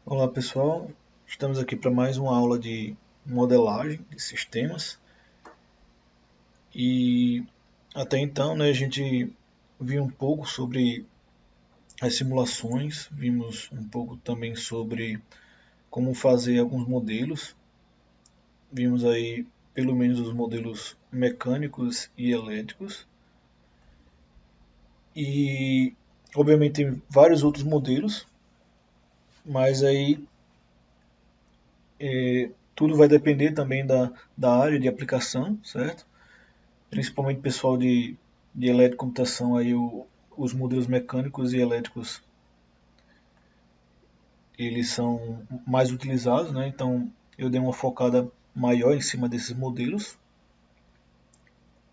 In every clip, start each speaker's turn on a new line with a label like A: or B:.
A: Olá pessoal, estamos aqui para mais uma aula de modelagem de sistemas e até então a gente viu um pouco sobre as simulações, vimos um pouco também sobre como fazer alguns modelos, vimos aí pelo menos os modelos mecânicos e elétricos e obviamente tem vários outros modelos, mas aí tudo vai depender também da área de aplicação, certo? Principalmente pessoal de eletrocomputação, aí os modelos mecânicos e elétricos eles são mais utilizados, né? Então eu dei uma focada maior em cima desses modelos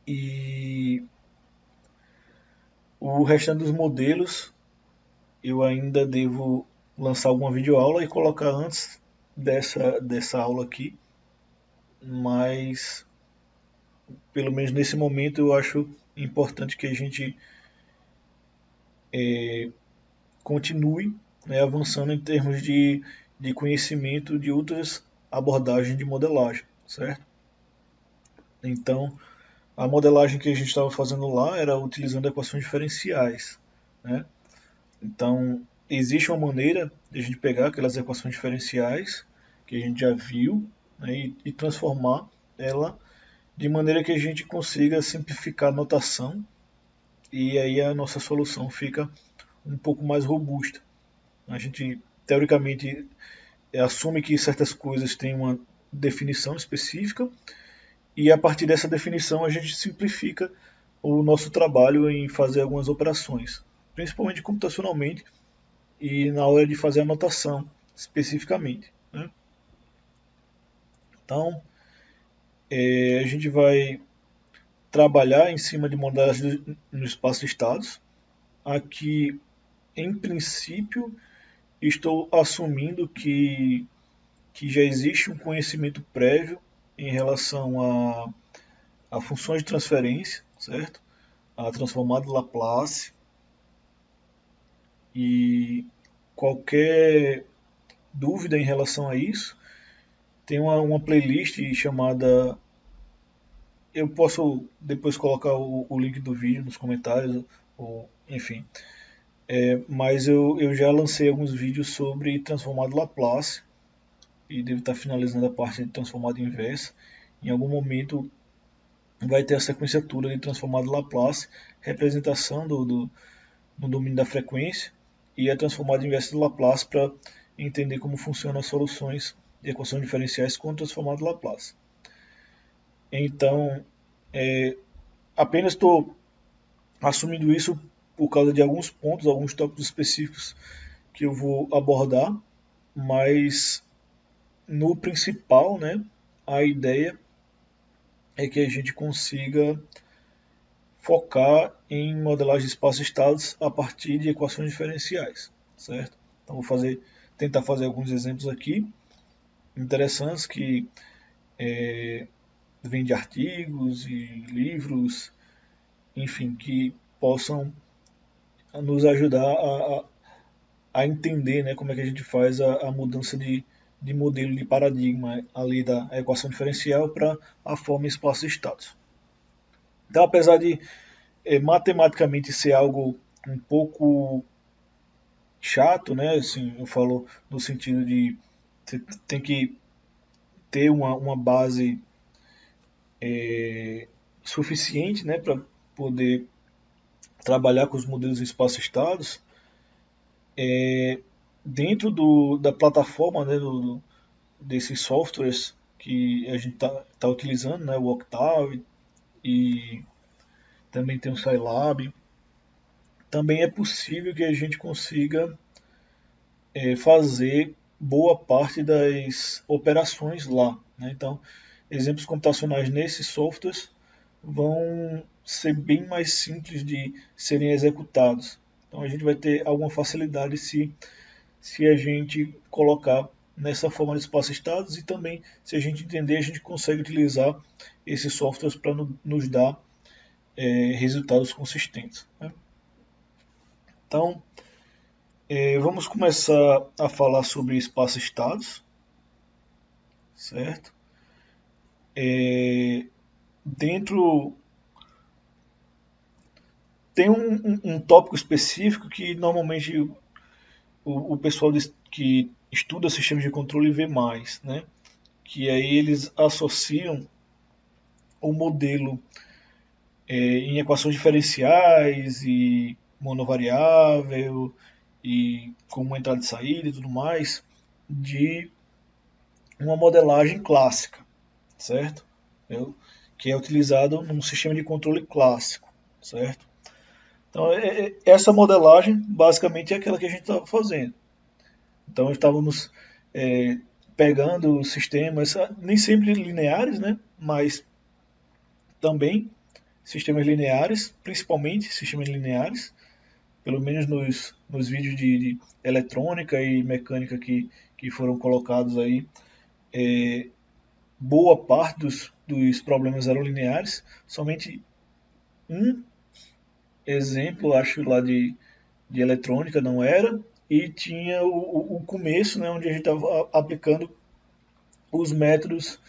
A: e o restante dos modelos eu ainda devo lançar alguma videoaula e colocar antes dessa aula aqui, mas pelo menos nesse momento eu acho importante que a gente continue, né, avançando em termos de conhecimento de outras abordagens de modelagem, certo? Então, a modelagem que a gente estava fazendo lá era utilizando equações diferenciais, né? Então, existe uma maneira de a gente pegar aquelas equações diferenciais que a gente já viu, né, e transformar ela de maneira que a gente consiga simplificar a notação e aí a nossa solução fica um pouco mais robusta. A gente, teoricamente, assume que certas coisas têm uma definição específica e a partir dessa definição a gente simplifica o nosso trabalho em fazer algumas operações, principalmente computacionalmente e na hora de fazer a anotação especificamente, né? Então, a gente vai trabalhar em cima de modelos no espaço de estados. Aqui, em princípio, estou assumindo que já existe um conhecimento prévio em relação a funções de transferência, certo? A transformada de Laplace e qualquer dúvida em relação a isso, tem uma playlist chamada. Eu posso depois colocar o link do vídeo nos comentários, ou enfim. Mas eu já lancei alguns vídeos sobre transformado Laplace e devo estar finalizando a parte de transformado inversa. Em algum momento vai ter a sequência toda de transformado Laplace, representação no domínio da frequência e a transformada inversa de Laplace para entender como funcionam as soluções de equações diferenciais com o transformado Laplace. Então, apenas estou assumindo isso por causa de alguns pontos, alguns tópicos específicos que eu vou abordar, mas no principal, né, a ideia é que a gente consiga focar em modelagem de espaços-estados a partir de equações diferenciais, certo? Então vou tentar fazer alguns exemplos aqui interessantes que vêm de artigos e livros, enfim, que possam nos ajudar a entender, né, como é que a gente faz a mudança de modelo de paradigma ali da equação diferencial para a forma espaço-estados. Então, apesar de matematicamente ser algo um pouco chato, né? Assim, eu falo no sentido de você tem que ter uma base suficiente, né, para poder trabalhar com os modelos espaço-estados dentro da plataforma, né, desses softwares que a gente tá utilizando, né, o Octave e também tem o Scilab. Também é possível que a gente consiga fazer boa parte das operações lá, né? Então, exemplos computacionais nesses softwares vão ser bem mais simples de serem executados. Então, a gente vai ter alguma facilidade se a gente colocar nessa forma de espaço-estados e também, se a gente entender, a gente consegue utilizar esses softwares para nos dar resultados consistentes, né? Então, Vamos começar a falar sobre espaço-estados, certo? Dentro tem um tópico específico que normalmente o pessoal que estuda sistemas de controle vê mais, né? Que aí eles associam o modelo em equações diferenciais e monovariável e como entrada e saída e tudo mais, de uma modelagem clássica, certo? Que é utilizado num sistema de controle clássico, certo? Então, essa modelagem basicamente é aquela que a gente estava fazendo. Então, estávamos é, pegando sistemas, nem sempre lineares, né? Mas também sistemas lineares, principalmente sistemas lineares, pelo menos nos vídeos de eletrônica e mecânica que foram colocados aí, boa parte dos problemas eram lineares, somente um exemplo, acho, lá de eletrônica não era, e tinha o começo, né, onde a gente estava aplicando os métodos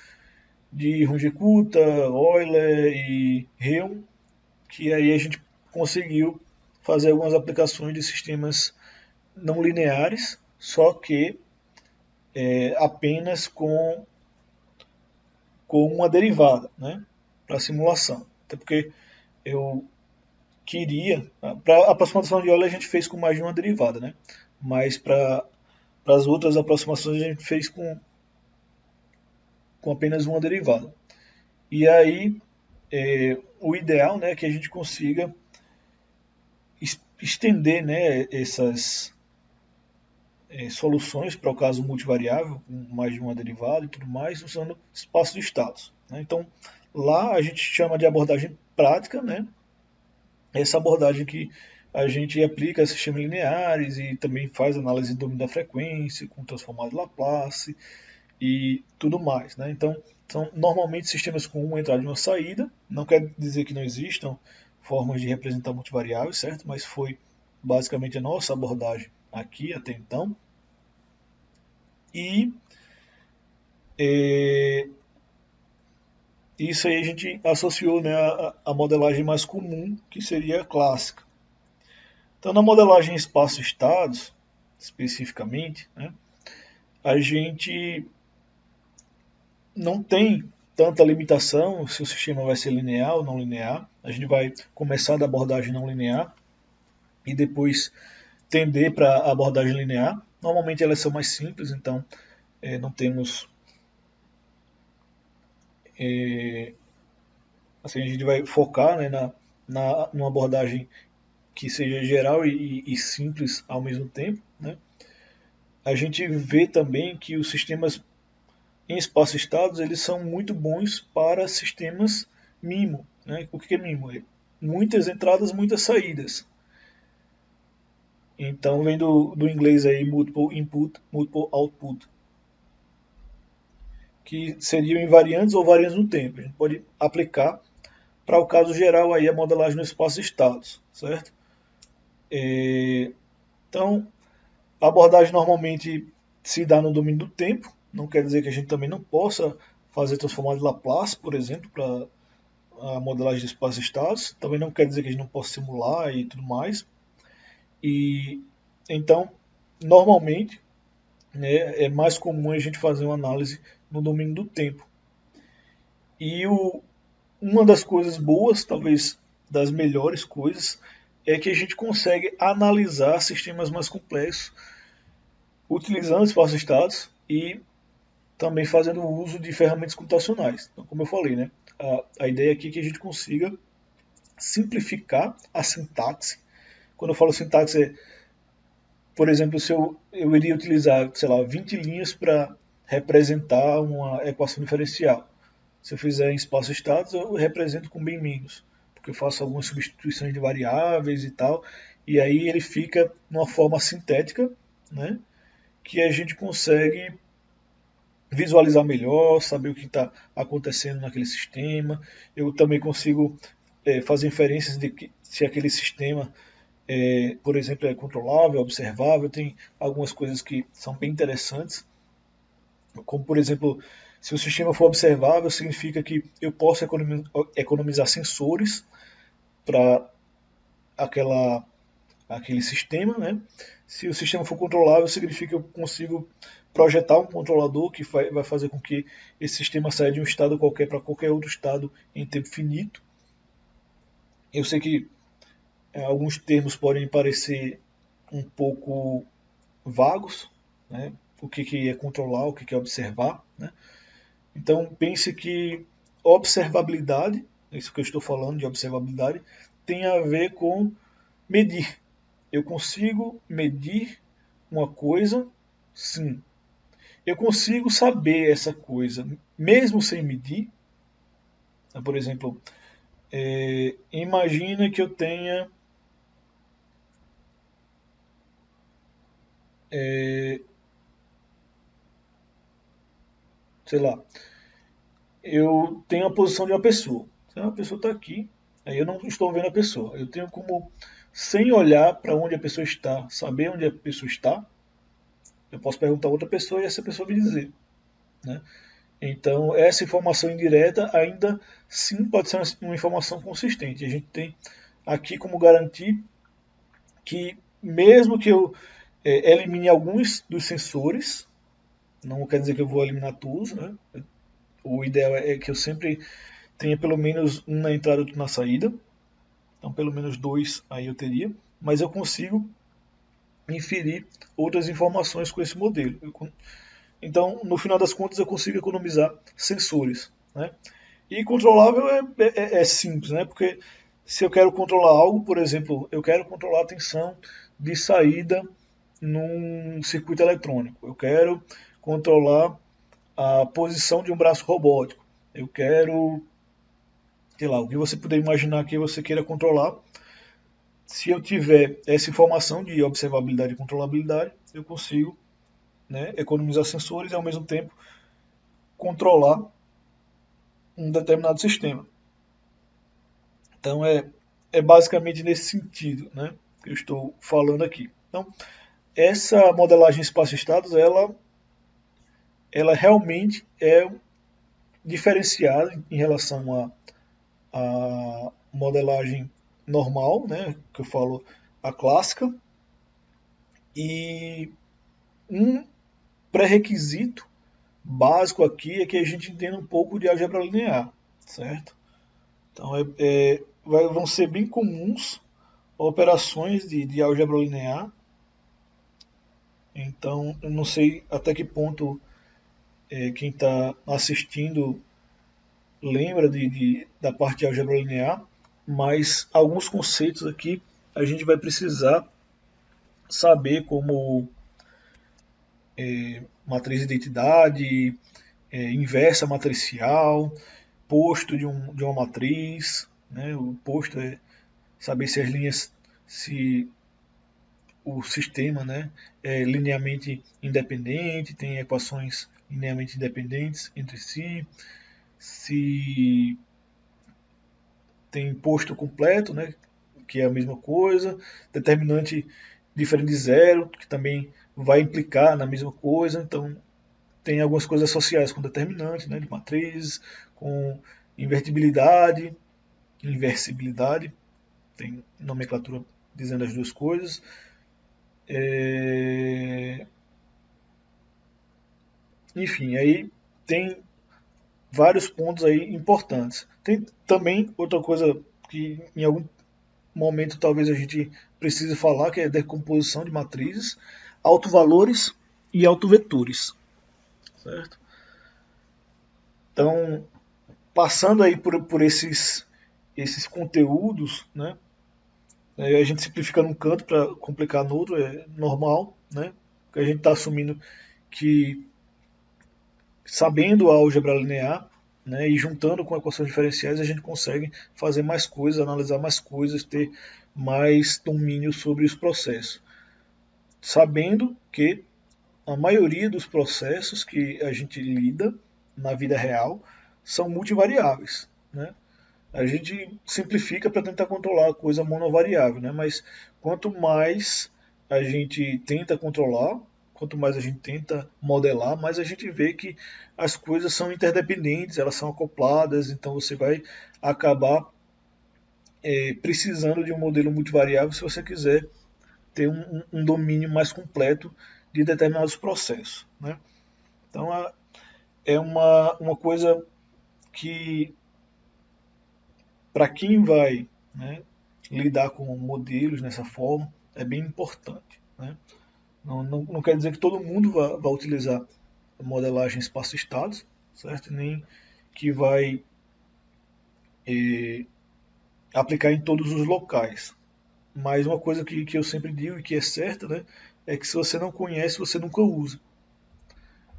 A: de Runge-Kutta, Euler e Helm, que aí a gente conseguiu fazer algumas aplicações de sistemas não lineares, só que apenas com uma derivada, né, para simulação. Até porque eu queria, para a aproximação de Euler a gente fez com mais de uma derivada, né, mas para as outras aproximações a gente fez com apenas uma derivada. E aí o ideal, né, é que a gente consiga estender, né, essas soluções para o caso multivariável, com mais de uma derivada e tudo mais, usando espaço de estados, né? Então, lá a gente chama de abordagem prática, né? Essa abordagem que a gente aplica a sistemas lineares e também faz análise do domínio da frequência, com transformado de Laplace e tudo mais, né? Então, são normalmente sistemas com uma entrada e uma saída. Não quer dizer que não existam formas de representar multivariáveis, certo? Mas foi basicamente a nossa abordagem aqui até então. E isso aí a gente associou, né, a modelagem mais comum, que seria a clássica. Então, na modelagem espaço-estados, especificamente, né, a gente não tem tanta limitação se o sistema vai ser linear ou não linear. A gente vai começar da abordagem não linear e depois tender para a abordagem linear. Normalmente elas são mais simples, então não temos. Assim, a gente vai focar, né, numa abordagem que seja geral e simples ao mesmo tempo. Né? A gente vê também que os sistemas em espaço-estados eles são muito bons para sistemas MIMO. Né? O que é MIMO? Muitas entradas, muitas saídas. Então vem do inglês aí multiple input, multiple output, que seriam invariantes ou variantes no tempo. A gente pode aplicar para o caso geral aí a modelagem no espaço-estados, certo? Então, a abordagem normalmente se dá no domínio do tempo, não quer dizer que a gente também não possa fazer transformada de Laplace, por exemplo, para a modelagem de espaço-estados, também não quer dizer que a gente não possa simular e tudo mais. E então, normalmente, né, é mais comum a gente fazer uma análise no domínio do tempo. E uma das coisas boas, talvez das melhores coisas, é que a gente consegue analisar sistemas mais complexos utilizando espaço-estados e também fazendo uso de ferramentas computacionais. Então, como eu falei, né, a ideia aqui é que a gente consiga simplificar a sintaxe. Quando eu falo sintaxe, por exemplo, se eu iria utilizar, sei lá, 20 linhas para representar uma equação diferencial. Se eu fizer em espaço-estados, eu represento com bem menos, porque eu faço algumas substituições de variáveis e tal, e aí ele fica numa forma sintética, né, que a gente consegue visualizar melhor, saber o que está acontecendo naquele sistema. Eu também consigo fazer inferências de que se aquele sistema por exemplo, é controlável, observável, tem algumas coisas que são bem interessantes, como por exemplo, se o sistema for observável, significa que eu posso economizar sensores para aquele sistema, né? Se o sistema for controlável, significa que eu consigo projetar um controlador que vai fazer com que esse sistema saia de um estado qualquer para qualquer outro estado em tempo finito. Eu sei que alguns termos podem parecer um pouco vagos, né? O que é controlar, o que é observar, né? Então pense que observabilidade, isso que eu estou falando de observabilidade, tem a ver com medir. Eu consigo medir uma coisa, sim. Eu consigo saber essa coisa, mesmo sem medir. Por exemplo, imagina que eu tenha sei lá, eu tenho a posição de uma pessoa. A pessoa está aqui, aí eu não estou vendo a pessoa. Eu tenho como, sem olhar para onde a pessoa está, saber onde a pessoa está. Eu posso perguntar a outra pessoa e essa pessoa me dizer, né? Então, essa informação indireta ainda sim pode ser uma informação consistente. A gente tem aqui como garantir que, mesmo que eu elimine alguns dos sensores, não quer dizer que eu vou eliminar todos, né? O ideal é que eu sempre tenha pelo menos um na entrada e outro na saída. Então, pelo menos dois aí eu teria. Mas eu consigo inferir outras informações com esse modelo. Então, no final das contas, eu consigo economizar sensores, né? E controlável é simples, né? Porque se eu quero controlar algo, por exemplo, eu quero controlar a tensão de saída num circuito eletrônico. Eu quero controlar a posição de um braço robótico. Eu quero, sei lá, o que você puder imaginar que você queira controlar. Se eu tiver essa informação de observabilidade e controlabilidade, eu consigo, né, economizar sensores e ao mesmo tempo controlar um determinado sistema. Então é basicamente nesse sentido, né, que eu estou falando aqui. Então, essa modelagem espaço-estados, ela realmente é diferenciada em relação à modelagem normal, né, que eu falo a clássica, e um pré-requisito básico aqui é que a gente entenda um pouco de álgebra linear, certo? Então vão ser bem comuns operações de álgebra linear. Então eu não sei até que ponto quem está assistindo lembra da parte de álgebra linear, mas alguns conceitos aqui a gente vai precisar saber, como matriz de identidade, inversa matricial, posto de uma matriz, né? O posto é saber se as linhas, se o sistema, né, é linearmente independente, tem equações linearmente independentes entre si, se tem posto completo, né, que é a mesma coisa, determinante diferente de zero, que também vai implicar na mesma coisa, então tem algumas coisas associadas com determinante, né, de matrizes, com invertibilidade, inversibilidade, tem nomenclatura dizendo as duas coisas. Enfim, aí tem vários pontos aí importantes. Tem também outra coisa que em algum momento talvez a gente precise falar, que é a decomposição de matrizes, autovalores e autovetores, certo? Então, passando aí por esses conteúdos, né? A gente simplifica num canto para complicar no outro, é normal, né? Porque a gente está assumindo que, sabendo a álgebra linear, né, e juntando com equações diferenciais, a gente consegue fazer mais coisas, analisar mais coisas, ter mais domínio sobre os processos. Sabendo que a maioria dos processos que a gente lida na vida real são multivariáveis, né? A gente simplifica para tentar controlar a coisa monovariável, né? Mas quanto mais a gente tenta controlar, quanto mais a gente tenta modelar, mais a gente vê que as coisas são interdependentes, elas são acopladas, então você vai acabar precisando de um modelo multivariável se você quiser ter um domínio mais completo de determinados processos, né? Então é uma coisa que, para quem vai, né, lidar com modelos nessa forma, é bem importante, né? Não quer dizer que todo mundo vai utilizar modelagem espaço-estados, certo? Nem que vai aplicar em todos os locais. Mas uma coisa que eu sempre digo e que é certa, né, é que se você não conhece, você nunca usa.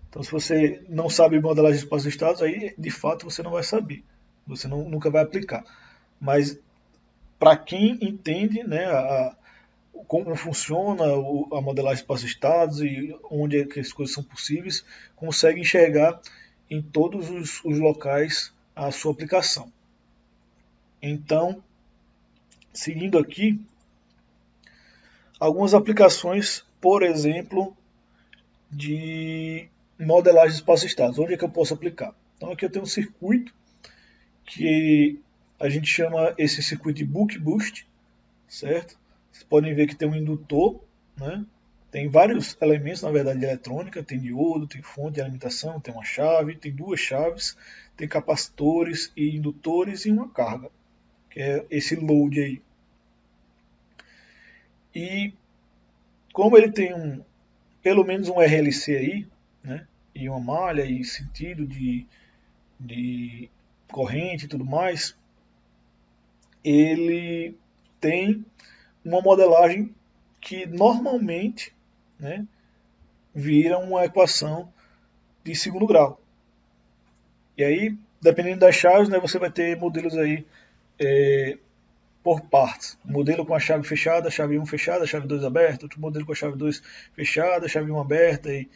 A: Então, se você não sabe modelagem de espaços-estados, aí de fato você não vai saber. Você nunca vai aplicar. Mas para quem entende, né, como funciona a modelagem de espaços-estados e onde é que as coisas são possíveis, consegue enxergar em todos os locais a sua aplicação. Então, seguindo aqui, algumas aplicações, por exemplo, de modelagem de espaços-estados. Onde é que eu posso aplicar? Então aqui eu tenho um circuito que a gente chama esse circuito de Buck Boost, certo? Vocês podem ver que tem um indutor, né? Tem vários elementos, na verdade, de eletrônica, tem diodo, tem fonte de alimentação, tem uma chave, tem duas chaves, tem capacitores e indutores e uma carga, que é esse load aí. E como ele tem pelo menos um RLC aí, né? E uma malha e sentido de corrente e tudo mais, ele tem uma modelagem que normalmente, né, vira uma equação de segundo grau. E aí, dependendo das chaves, né, você vai ter modelos aí por partes. Um modelo com a chave fechada, a chave 1 fechada, a chave 2 aberta, outro modelo com a chave 2 fechada, a chave 1 aberta, e,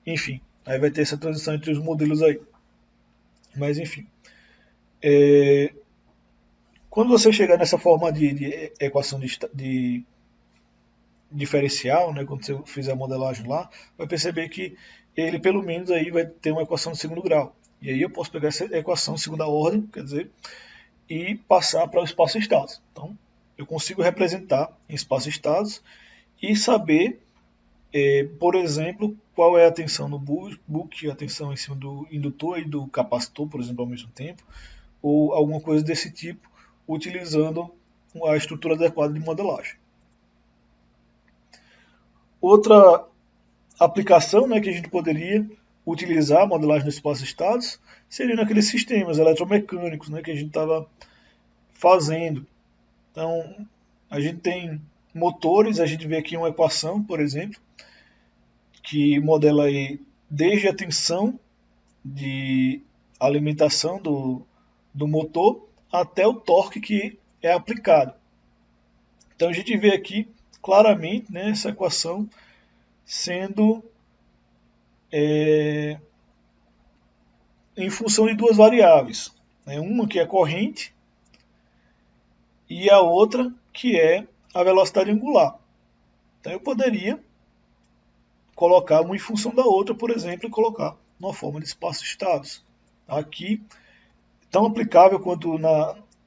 A: enfim. Aí vai ter essa transição entre os modelos aí. Mas enfim. Quando você chegar nessa forma de equação de diferencial, né, quando você fizer a modelagem lá, vai perceber que ele pelo menos aí vai ter uma equação de segundo grau. E aí eu posso pegar essa equação de segunda ordem, quer dizer, e passar para o espaço-estados. Então, eu consigo representar em espaço-estados e saber, por exemplo, qual é a tensão no book, a tensão em cima do indutor e do capacitor, por exemplo, ao mesmo tempo, ou alguma coisa desse tipo, utilizando a estrutura adequada de modelagem. Outra aplicação, né, que a gente poderia utilizar a modelagem dos espaços-estados seria naqueles sistemas eletromecânicos, né, que a gente estava fazendo. Então, a gente tem motores, a gente vê aqui uma equação, por exemplo, que modela aí desde a tensão de alimentação do motor até o torque que é aplicado. Então a gente vê aqui claramente, né, essa equação sendo em função de duas variáveis, né, uma que é a corrente e a outra que é a velocidade angular. Então eu poderia colocar uma em função da outra, por exemplo, e colocar numa forma de espaço-estados. Aqui, tão aplicável quanto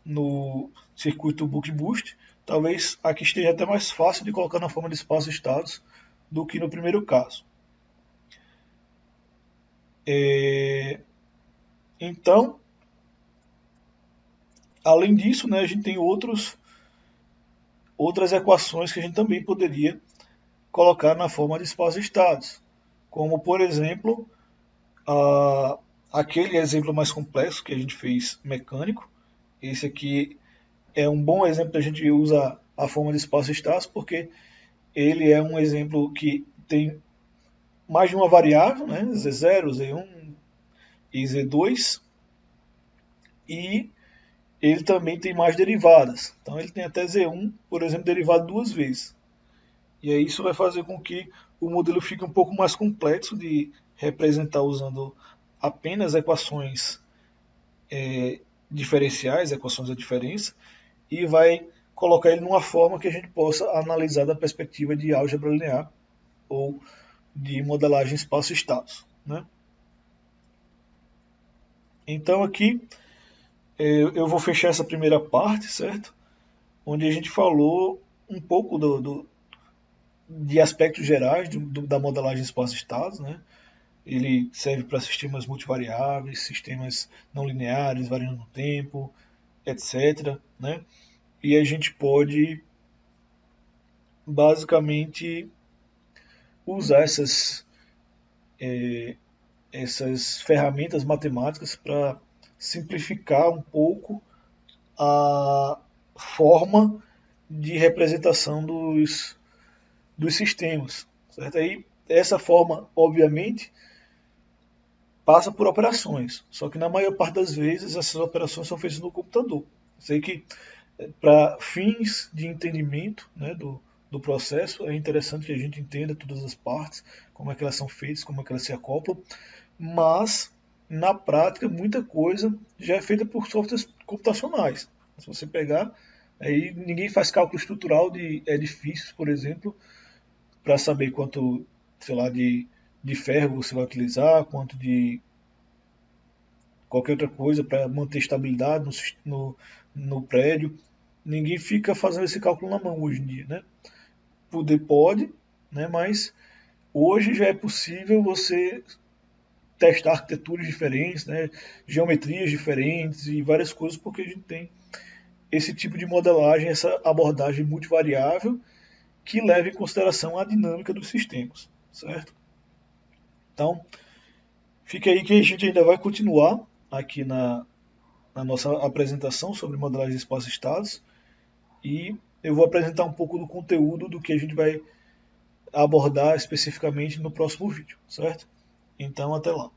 A: no circuito Buck Boost, talvez aqui esteja até mais fácil de colocar na forma de espaço-estados do que no primeiro caso. Então, além disso, né, a gente tem outras equações que a gente também poderia colocar na forma de espaço-estados, como, por exemplo, aquele exemplo mais complexo que a gente fez mecânico. Esse aqui é um bom exemplo da gente usar a forma de espaço-estados, porque ele é um exemplo que tem mais de uma variável, né? Z0, Z1 e Z2, e ele também tem mais derivadas. Então ele tem até Z1, por exemplo, derivado duas vezes. E aí isso vai fazer com que o modelo fique um pouco mais complexo de representar usando apenas equações diferenciais, equações da diferença, e vai colocar ele numa forma que a gente possa analisar da perspectiva de álgebra linear ou de modelagem espaço-estados, né? Então aqui eu vou fechar essa primeira parte, certo? Onde a gente falou um pouco de aspectos gerais da modelagem espaço-estados, né? Ele serve para sistemas multivariáveis, sistemas não lineares, variando no tempo, etc. Né? E a gente pode basicamente usar essas ferramentas matemáticas para simplificar um pouco a forma de representação dos sistemas. Certo? Aí, essa forma, obviamente, passa por operações, só que na maior parte das vezes essas operações são feitas no computador. Sei que para fins de entendimento, né, do processo, é interessante que a gente entenda todas as partes, como é que elas são feitas, como é que elas se acoplam, mas na prática muita coisa já é feita por softwares computacionais. Se você pegar, aí ninguém faz cálculo estrutural de edifícios, por exemplo, para saber quanto, sei lá, de ferro você vai utilizar, quanto de qualquer outra coisa para manter estabilidade no prédio. Ninguém fica fazendo esse cálculo na mão hoje em dia, né? Poder pode, né? Mas hoje já é possível você testar arquiteturas diferentes, né? Geometrias diferentes e várias coisas, porque a gente tem esse tipo de modelagem, essa abordagem multivariável que leva em consideração a dinâmica dos sistemas, certo? Então, fica aí que a gente ainda vai continuar aqui na nossa apresentação sobre modelagem de espaço-estados e eu vou apresentar um pouco do conteúdo do que a gente vai abordar especificamente no próximo vídeo, certo? Então, até lá.